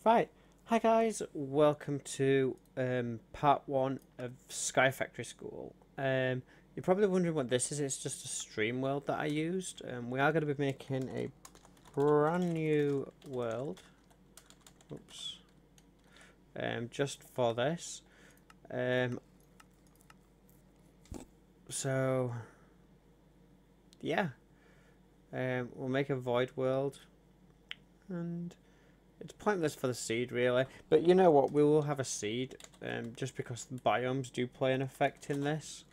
Right, hi guys, welcome to part 1 of Sky Factory School. You're probably wondering what this is. It's just a stream world that I used. We are going to be making a brand new world. Oops. Just for this. So, yeah. We'll make a void world. And it's pointless for the seed, really. But you know what? We will have a seed, just because the biomes do play an effect in this.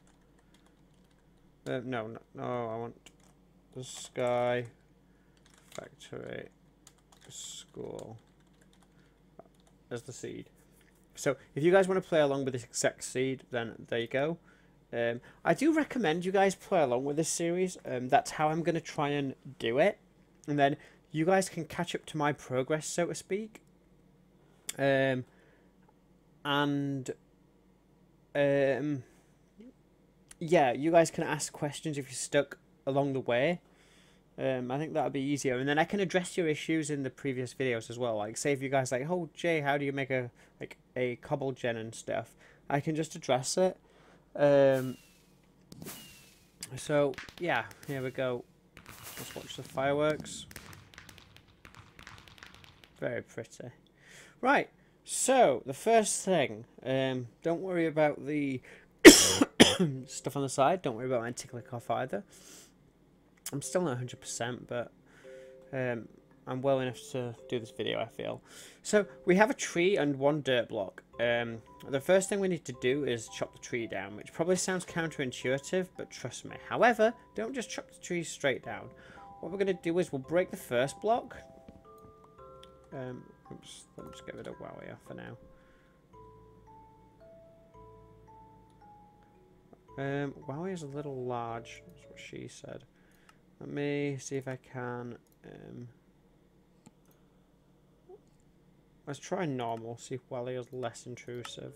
No, I want the Sky Factory School as the seed. So if you guys want to play along with this exact seed, then there you go. I do recommend you guys play along with this series. That's how I'm going to try and do it. And then you guys can catch up to my progress, so to speak. Yeah, you guys can ask questions if you're stuck along the way. I think that would be easier. And then I can address your issues in the previous videos as well. Like, say if you guys like, oh, Jay, how do you make a cobble gen and stuff? I can just address it. So, yeah, here we go. Let's watch the fireworks. Very pretty. Right, so the first thing, don't worry about the stuff on the side. Don't worry about my tickling cough either. I'm still not 100%, but I'm well enough to do this video, I feel. So we have a tree and one dirt block. The first thing we need to do is chop the tree down, which probably sounds counterintuitive, but trust me. However, don't just chop the tree straight down. What we're going to do is we'll break the first block. Oops, let me just get rid of Wowie for now. Wowie is a little large, that's what she said. Let me see if I can. Let's try normal, see if Wowie is less intrusive.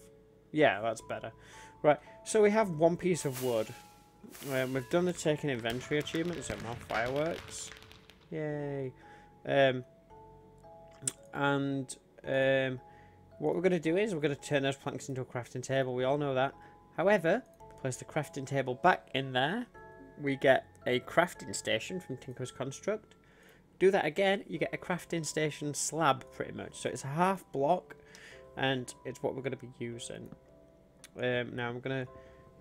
Yeah, that's better. Right, so we have one piece of wood. We've done the taking inventory achievement, so now fireworks. Yay. What we're going to do is we're going to turn those planks into a crafting table. We all know that. However, place the crafting table back in there. We get a crafting station from Tinker's Construct. Do that again, you get a crafting station slab pretty much. So it's a half block and it's what we're going to be using. Now I'm going to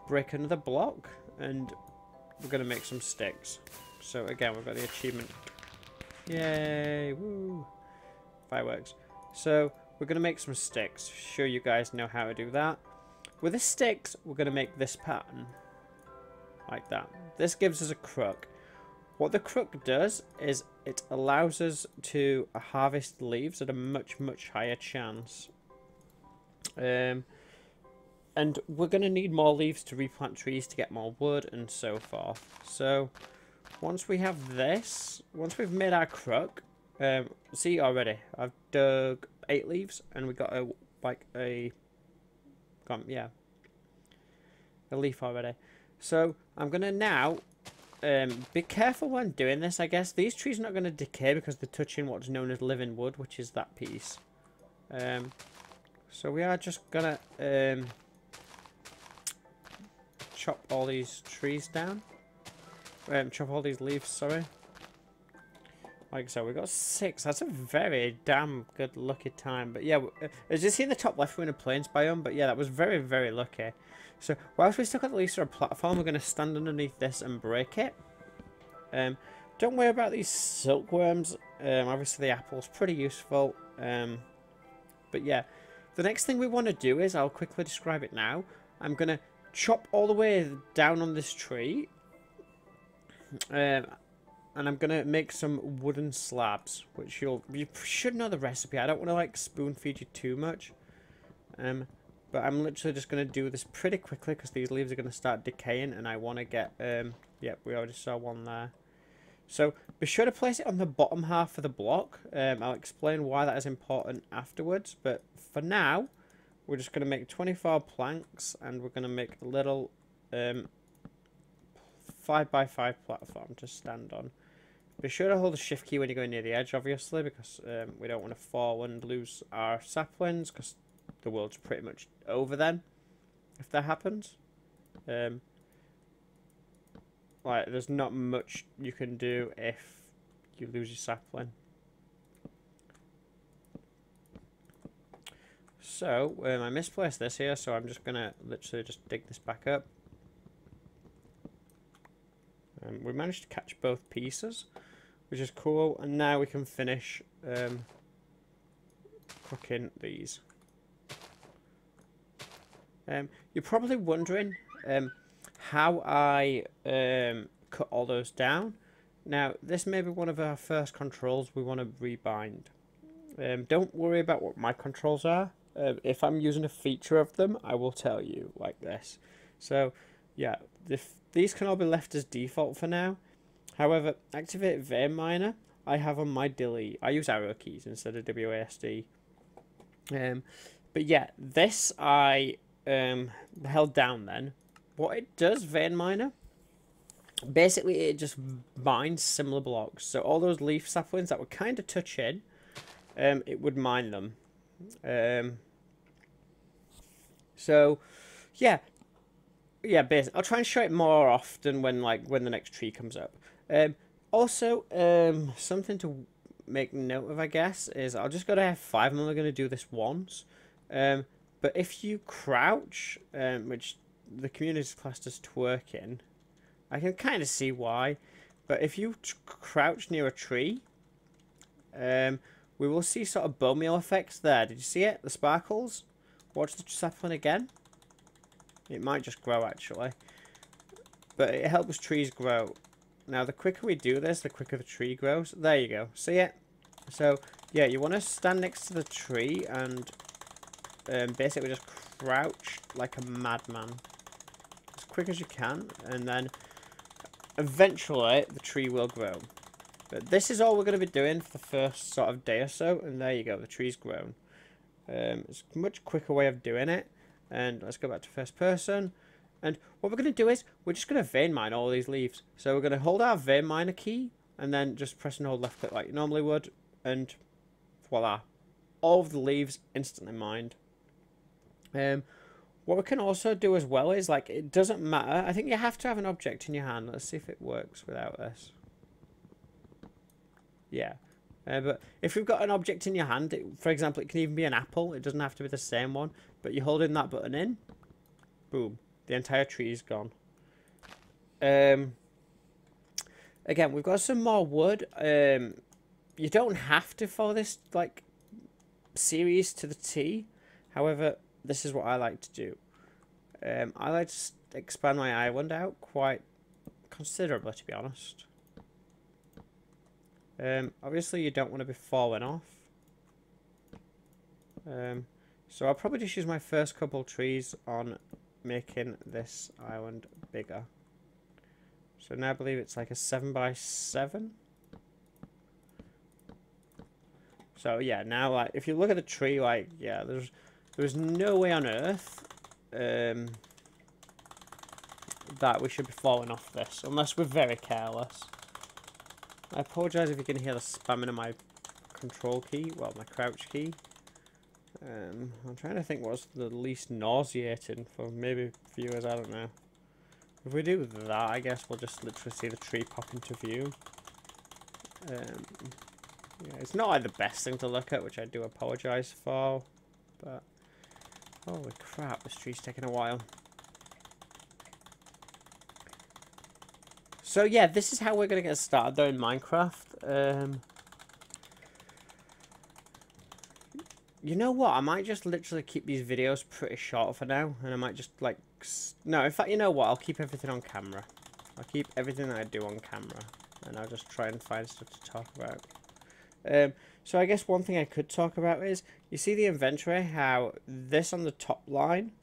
break another block and we're going to make some sticks. So again, we've got the achievement. Yay! Woo! Fireworks. So we're going to make some sticks. Sure, you guys know how to do that. With the sticks, we're going to make this pattern. Like that. This gives us a crook. What the crook does is it allows us to harvest leaves at a much higher chance. And we're going to need more leaves to replant trees to get more wood and so forth. So once we have this, once we've made our crook, see already I've dug 8 leaves and we got a leaf already. So I'm gonna now be careful when doing this. I guess these trees are not going to decay because they're touching what's known as living wood, which is that piece. So we are just gonna chop all these trees down. Chop all these leaves, sorry. Like so, we got 6. That's a very damn good lucky time. But yeah, as you see in the top left, we're in a plains biome. But yeah, that was very lucky. So whilst we still got the leaves on a platform, we're going to stand underneath this and break it. Don't worry about these silkworms. Obviously, the apple's pretty useful. But yeah, the next thing we want to do is, I'll quickly describe it now. I'm going to chop all the way down on this tree. And I'm going to make some wooden slabs, which you should know the recipe. I don't want to like spoon feed you too much. But I'm literally just going to do this pretty quickly because these leaves are going to start decaying and I want to get, yep, we already saw one there. So be sure to place it on the bottom half of the block. I'll explain why that is important afterwards. But for now, we're just going to make 24 planks and we're going to make a little 5x5 platform to stand on. Be sure to hold the shift key when you're going near the edge, obviously, because we don't want to fall and lose our saplings, because the world's pretty much over then, if that happens. Like, there's not much you can do if you lose your sapling. So, I misplaced this here, so I'm just going to literally just dig this back up. We managed to catch both pieces, which is cool, and now we can finish cooking these. You're probably wondering how I cut all those down. Now, this may be one of our first controls we want to rebind. Don't worry about what my controls are. If I'm using a feature of them, I will tell you like this. So, yeah, these can all be left as default for now. However, activate vein miner, I have on my delete. I use arrow keys instead of WASD. But yeah, this I held down then. What it does, vein miner, basically it just mines similar blocks. So all those leaf saplings that were kind of touching, it would mine them. So yeah, basically I'll try and show it more often when the next tree comes up. Also, something to make note of, I guess, is I'll just go to F5. I'm only going to do this once. But if you crouch, which the community classed as twerking, I can kind of see why. But if you crouch near a tree, we will see sort of bone meal effects there. Did you see it? The sparkles? Watch the sapling again. It might just grow, actually. But it helps trees grow. Now, the quicker we do this, the quicker the tree grows. There you go. See it? So, yeah, you want to stand next to the tree and basically just crouch like a madman. As quick as you can. And then, eventually, the tree will grow. But this is all we're going to be doing for the first sort of day or so. And there you go. The tree's grown. It's a much quicker way of doing it. And let's go back to first person. And what we're going to do is, we're just going to vein mine all these leaves. So we're going to hold our vein miner key, and then just press and hold left click like you normally would, and voila. All of the leaves instantly mined. What we can also do as well is, like, it doesn't matter. I think you have to have an object in your hand. Let's see if it works without this. Yeah. But if you've got an object in your hand, for example, it can even be an apple. It doesn't have to be the same one. But you're holding that button in. Boom. The entire tree is gone. Again, we've got some more wood. You don't have to follow this like series to the T. However, this is what I like to do. I like to expand my island out quite considerably, to be honest. Obviously, you don't want to be falling off. So I'll probably just use my first couple trees on making this island bigger. So now I believe it's like a 7x7. So yeah, now like if you look at the tree, like yeah, there's no way on earth that we should be falling off this unless we're very careless. I apologise if you can hear the spamming of my control key, well my crouch key. I'm trying to think what's the least nauseating for maybe viewers, I don't know. If we do that, I guess we'll just literally see the tree pop into view. Yeah, it's not like the best thing to look at, which I do apologise for, but holy crap, this tree's taking a while. So yeah, this is how we're going to get started though in Minecraft. You know what? I might just literally keep these videos pretty short for now. And I might just like... No, in fact, you know what? I'll keep everything on camera. I'll keep everything that I do on camera. And I'll just try and find stuff to talk about. So I guess one thing I could talk about is... You see the inventory? How this on the top line...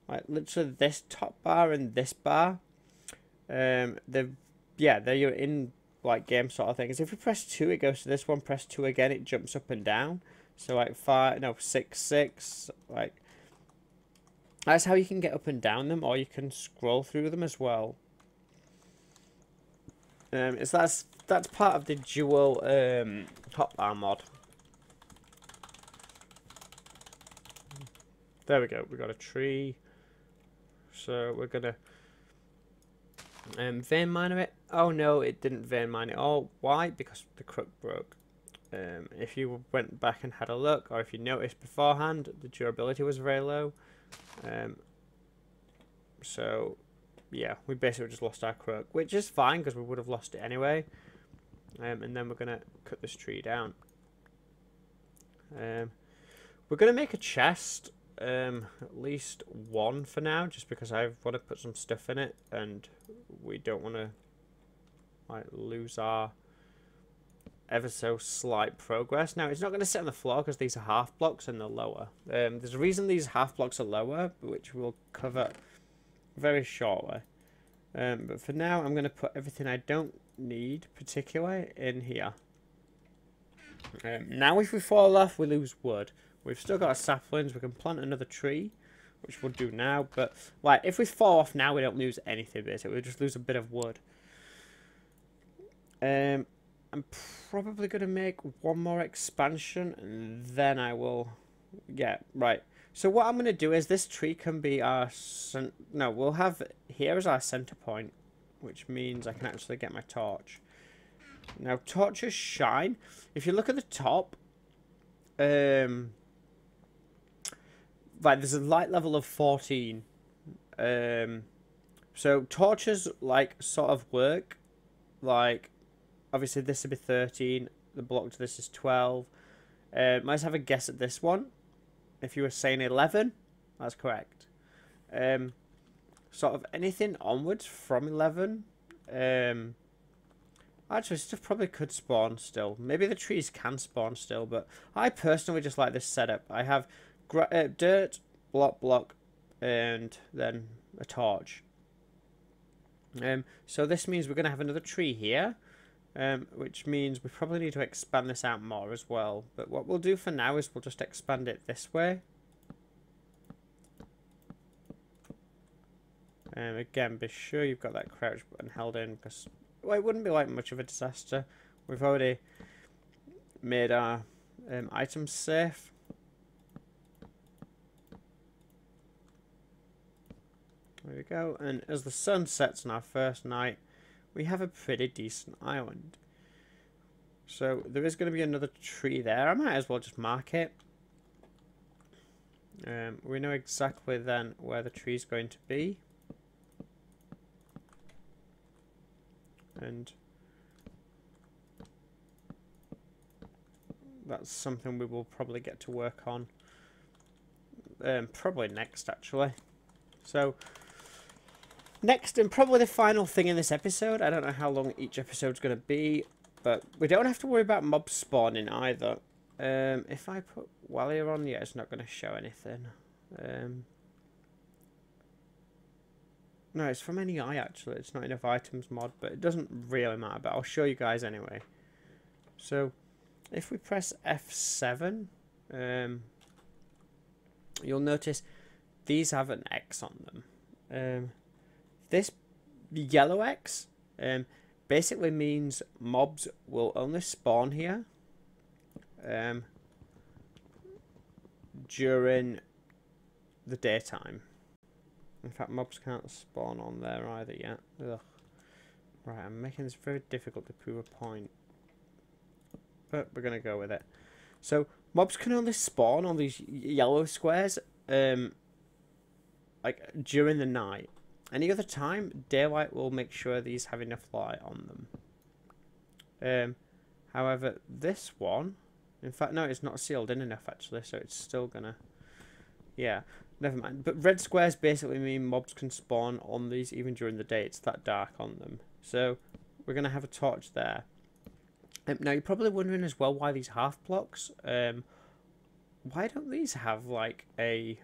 Like literally this top bar and this bar... they're you're in like game sort of things. If you press 2, it goes to this one. Press 2 again, it jumps up and down. So like 6, 6, like that's how you can get up and down them, or you can scroll through them as well. That's that's part of the dual hotbar mod. There we go. We got a tree. So we're gonna vein miner it. Oh no, it didn't vein mine it all. Why? Because the crook broke. If you went back and had a look, or if you noticed beforehand, the durability was very low. So yeah, we basically just lost our crook, which is fine because we would have lost it anyway. And then we're gonna cut this tree down. We're gonna make a chest, at least one for now, just because I want to put some stuff in it, and we don't want to like lose our ever so slight progress. Now it's not going to sit on the floor because these are half blocks and they're lower. There's a reason these half blocks are lower, which we'll cover very shortly. But for now, I'm going to put everything I don't need particularly in here. Now if we fall off, we lose wood. We've still got our saplings. We can plant another tree, which we'll do now. But like, if we fall off now, we don't lose anything basically. We just lose a bit of wood. I'm probably going to make one more expansion, and then I will... Yeah, right. So what I'm going to do is this tree can be our... No, we'll have... Here is our center point, which means I can actually get my torch. Now, torches shine. If you look at the top... Right, there's a light level of 14. So torches, like, sort of work. Like... Obviously, this would be 13. The block to this is 12. Let's have a guess at this one. If you were saying 11, that's correct. Sort of anything onwards from 11. Actually, stuff probably could spawn still. Maybe the trees can spawn still, but I personally just like this setup. I have dirt, block, and then a torch. So this means we're going to have another tree here. Which means we probably need to expand this out more as well. But what we'll do for now is we'll just expand it this way. Again, be sure you've got that crouch button held in, because well, it wouldn't be like much of a disaster. We've already made our items safe. There we go. And as the sun sets on our first night, we have a pretty decent island. So there is going to be another tree there. I might as well just mark it. We know exactly then where the tree is going to be. And that's something we will probably get to work on. Probably next, actually. So... Next, and probably the final thing in this episode, I don't know how long each episode's going to be, but we don't have to worry about mobs spawning either. If I put Walia on, yeah, it's not going to show anything. No, it's from any eye, actually. It's not enough items mod, but it doesn't really matter, but I'll show you guys anyway. So, if we press F7, you'll notice these have an X on them. This yellow X basically means mobs will only spawn here during the daytime. In fact, mobs can't spawn on there either yet. Ugh. Right, I'm making this very difficult to prove a point. But we're going to go with it. So, mobs can only spawn on these yellow squares like during the night. Any other time, daylight will make sure these have enough light on them. However, this one, in fact, no, it's not sealed in enough actually, so it's still gonna, yeah, never mind. But red squares basically mean mobs can spawn on these even during the day. It's that dark on them. So we're gonna have a torch there. Now you're probably wondering as well why these half blocks. Why don't these have like a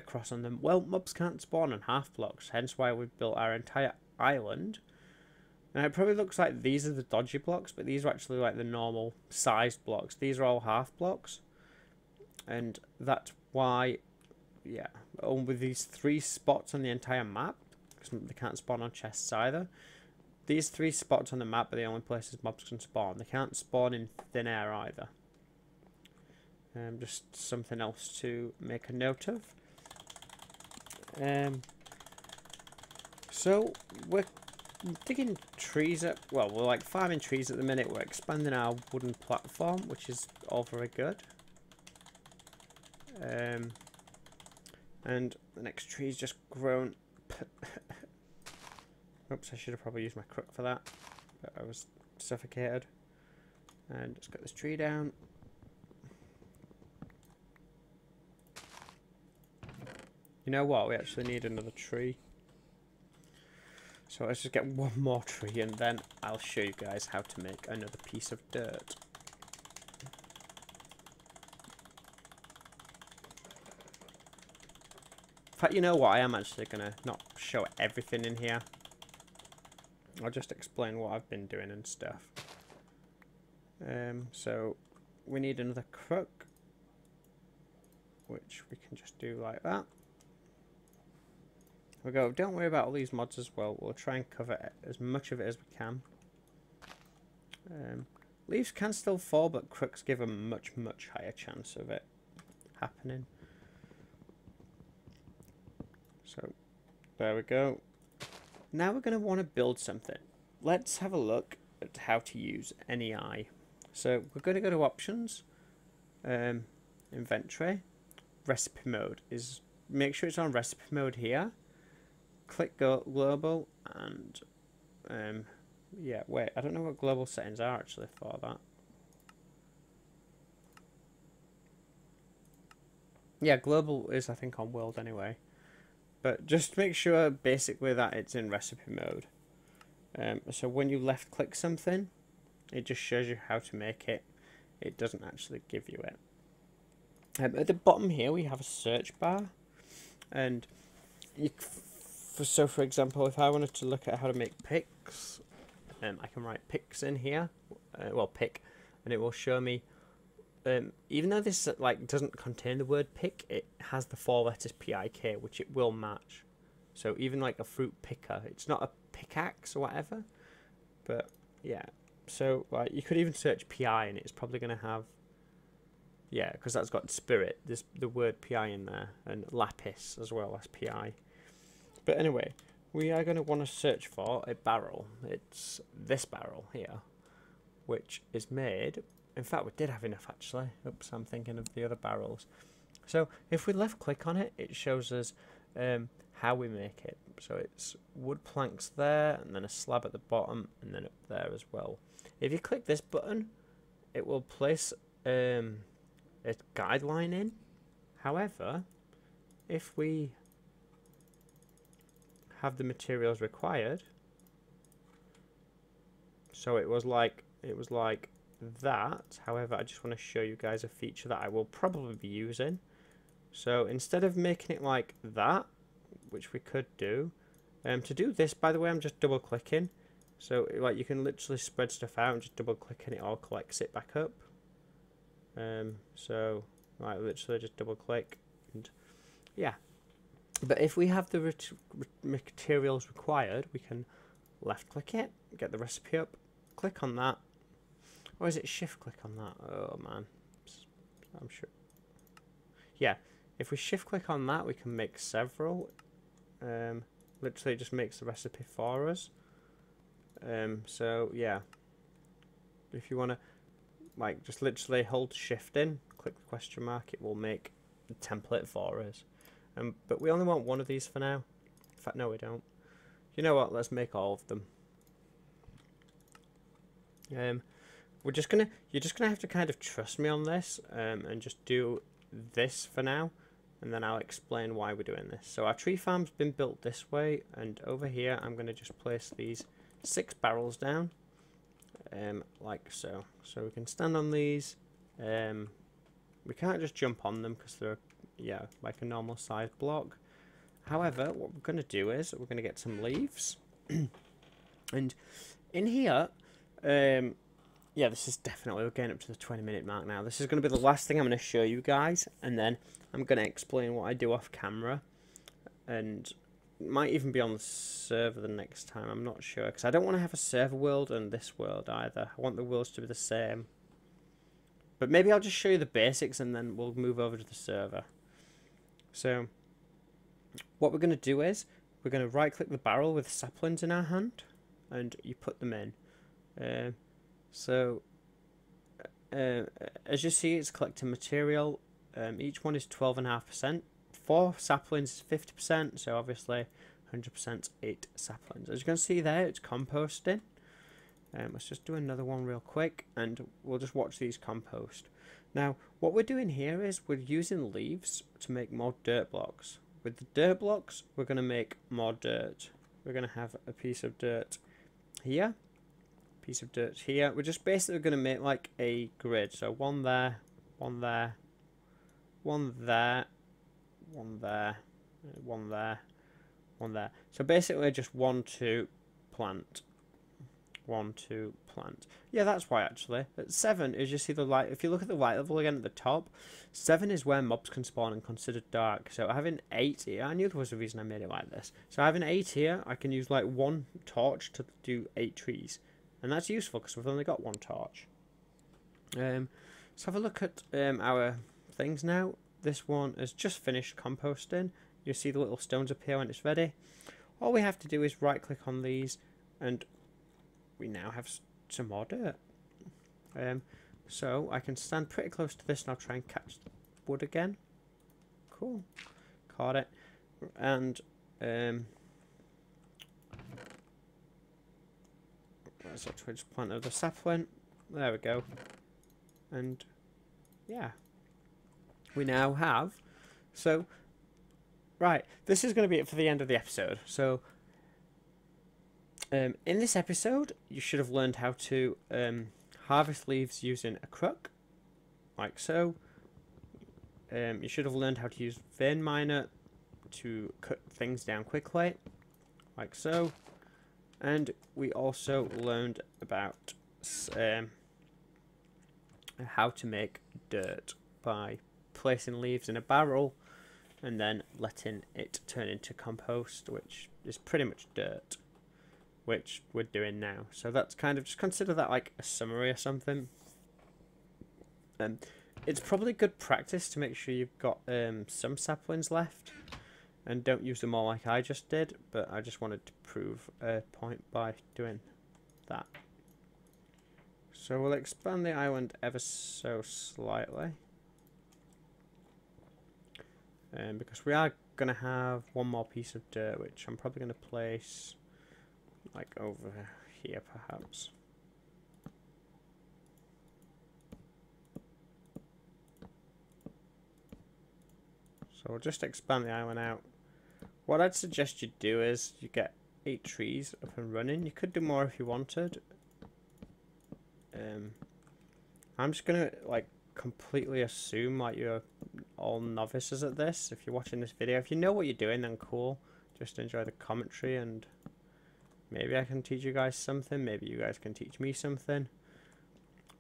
cross on them? Well, mobs can't spawn on half blocks, hence why we've built our entire island. Now it probably looks like these are the dodgy blocks, but these are actually like the normal sized blocks. These are all half blocks, and that's why, yeah, with these 3 spots on the entire map, because they can't spawn on chests either, these 3 spots on the map are the only places mobs can spawn. They can't spawn in thin air either. Just something else to make a note of. So we're digging trees up. Well, we're like farming trees at the minute. We're expanding our wooden platform, which is all very good. And the next tree's just grown. Oops, I should have probably used my crook for that, but I was suffocated. And let's get this tree down. You know what? We actually need another tree. So let's just get one more tree and then I'll show you guys how to make another piece of dirt. In fact, you know what? I am actually going to not show everything in here. I'll just explain what I've been doing and stuff. So we need another crook, which we can just do like that. We go, don't worry about all these mods as well. We'll try and cover as much of it as we can. Leaves can still fall, but crooks give a much, much higher chance of it happening. So, there we go. Now we're going to want to build something. Let's have a look at how to use NEI. So, we're going to go to Options, Inventory, Recipe Mode. Make sure it's on Recipe Mode here. Click Go Global and yeah, wait, I don't know what global settings are actually for that. Yeah, global is I think on world anyway. But just make sure basically that it's in recipe mode. So when you left click something, it just shows you how to make it. It doesn't actually give you it. At the bottom here we have a search bar, and so for example, if I wanted to look at how to make picks, I can write picks in here, well pick, and it will show me, even though this like doesn't contain the word pick, it has the 4 letters PIK, which it will match. So even like a fruit picker, it's not a pickaxe or whatever, but yeah. So like you could even search PI and it's probably going to have, yeah, because that's got spirit, there's the word PI in there, and lapis as well as PI. But anyway, we are going to want to search for a barrel. It's this barrel here, which is made, in fact we did have enough actually. Oops, I'm thinking of the other barrels. So if we left click on it, it shows us how we make it. So it's wood planks there, and then a slab at the bottom, and then up there as well. If you click this button, it will place a guideline in. However, if we have the materials required, so it was like that. However, I just want to show you guys a feature that I will probably be using. So instead of making it like that, which we could do, to do this, by the way, I'm just double clicking. So like you can literally spread stuff out and just double click and it all collects it back up. So like literally just double click and yeah. But if we have the materials required, we can left click it, get the recipe up, click on that, or is it shift click on that? Oh man, I'm sure. Yeah, if we shift click on that, we can make several. Literally just makes the recipe for us. So yeah, if you want to like just literally hold shift in, click the question mark, it will make the template for us. But we only want one of these for now. In fact, no, we don't. You know what? Let's make all of them. You're just gonna have to kind of trust me on this, and just do this for now, and then I'll explain why we're doing this. So our tree farm's been built this way, and over here I'm gonna just place these 6 barrels down, like so. So we can stand on these. We can't just jump on them because they're like a normal size block. However, what we're going to do is we're going to get some leaves, and in here, yeah, this is definitely, we're getting up to the 20-minute mark now. This is going to be the last thing I'm going to show you guys, and then I'm going to explain what I do off camera, and might even be on the server the next time. I'm not sure, because I don't want to have a server world and this world either. I want the worlds to be the same. But maybe I'll just show you the basics and then we'll move over to the server. So, what we're going to do is, we're going to right click the barrel with saplings in our hand, and you put them in. As you see, it's collecting material. Each one is 12.5%. 4 saplings is 50%, so obviously 100% 8 saplings. As you can see there, it's composting. Let's just do another one real quick, and we'll just watch these compost. Now, what we're doing here is we're using leaves to make more dirt blocks. With the dirt blocks, we're going to make more dirt. We're going to have a piece of dirt here, piece of dirt here. We're just basically going to make like a grid. So one there, one there, one there, one there, one there, one there. So basically just 1, 2, plant. 1, 2, plant. Yeah, that's why actually. At 7 is, you see the light. If you look at the light level again at the top, 7 is where mobs can spawn and considered dark. So having 8 here, I knew there was a reason I made it like this. So having 8 here, I can use like 1 torch to do 8 trees, and that's useful because we've only got 1 torch. Let's have a look at our things now. This one has just finished composting. You see the little stones appear when it's ready. All we have to do is right click on these, and we now have some more dirt. So I can stand pretty close to this and I'll try and catch the wood again. Cool. Caught it. And let's actually just plant another sapling. There we go. And yeah, we now have. So right, this is going to be it for the end of the episode. So in this episode, you should have learned how to harvest leaves using a crook, like so. You should have learned how to use vein miner to cut things down quickly, like so. And we also learned about how to make dirt by placing leaves in a barrel and then letting it turn into compost, which is pretty much dirt, which we're doing now. So that's kind of, just consider that like a summary or something. It's probably good practice to make sure you've got some saplings left and don't use them all like I just did, but I just wanted to prove a point by doing that. So we'll expand the island ever so slightly, because we are going to have one more piece of dirt, which I'm probably going to place like over here perhaps. So we'll just expand the island out. What I'd suggest you do is you get 8 trees up and running. You could do more if you wanted. I'm just gonna like completely assume like you're all novices at this. If you're watching this video, if you know what you're doing, then cool. Just enjoy the commentary, and maybe I can teach you guys something. Maybe you guys can teach me something.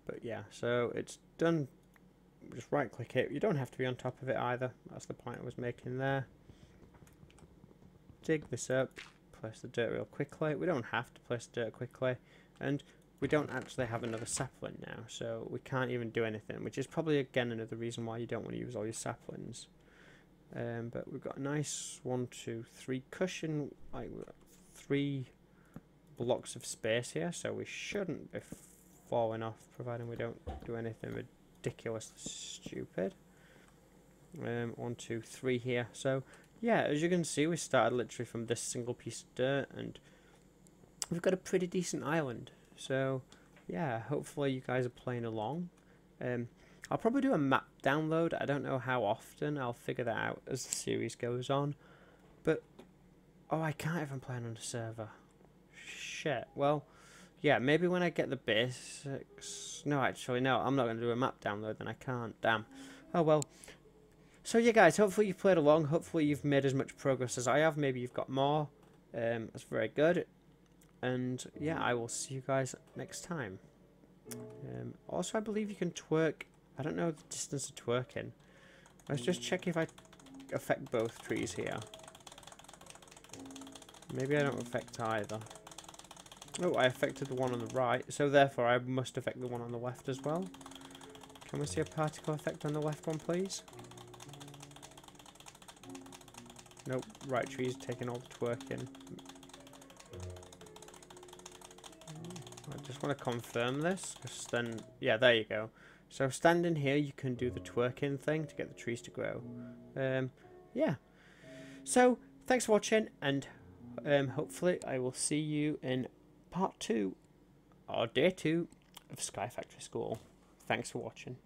But yeah, so it's done. Just right click it. You don't have to be on top of it either. That's the point I was making there. Dig this up. Place the dirt real quickly. We don't have to place dirt quickly. And we don't actually have another sapling now, so we can't even do anything, which is probably again another reason why you don't want to use all your saplings. But we've got a nice 1, 2, 3 cushion, like 3 blocks of space here, so we shouldn't be falling off, providing we don't do anything ridiculously stupid. 1, 2, 3 here. So yeah, as you can see, we started literally from this single piece of dirt, and we've got a pretty decent island. So yeah, hopefully you guys are playing along. I'll probably do a map download. I don't know how often. I'll figure that out as the series goes on. But oh, I can't even play on a server. Shit. Well, yeah, maybe when I get the basics. No, actually, no. I'm not going to do a map download. Then I can't. Damn. Oh well. So yeah, guys. Hopefully you've played along. Hopefully you've made as much progress as I have. Maybe you've got more. That's very good. And yeah, I will see you guys next time. Also, I believe you can twerk. I don't know the distance of twerking. Let's just check if I affect both trees here. Maybe I don't affect either. Oh, I affected the one on the right, so therefore I must affect the one on the left as well. Can we see a particle effect on the left one, please? Nope, right tree is taking all the twerking. I just want to confirm this, because then, yeah, there you go. So standing here, you can do the twerking thing to get the trees to grow. Yeah. So, thanks for watching, and hopefully I will see you in part 2, or day 2, of Sky Factory School. Thanks for watching.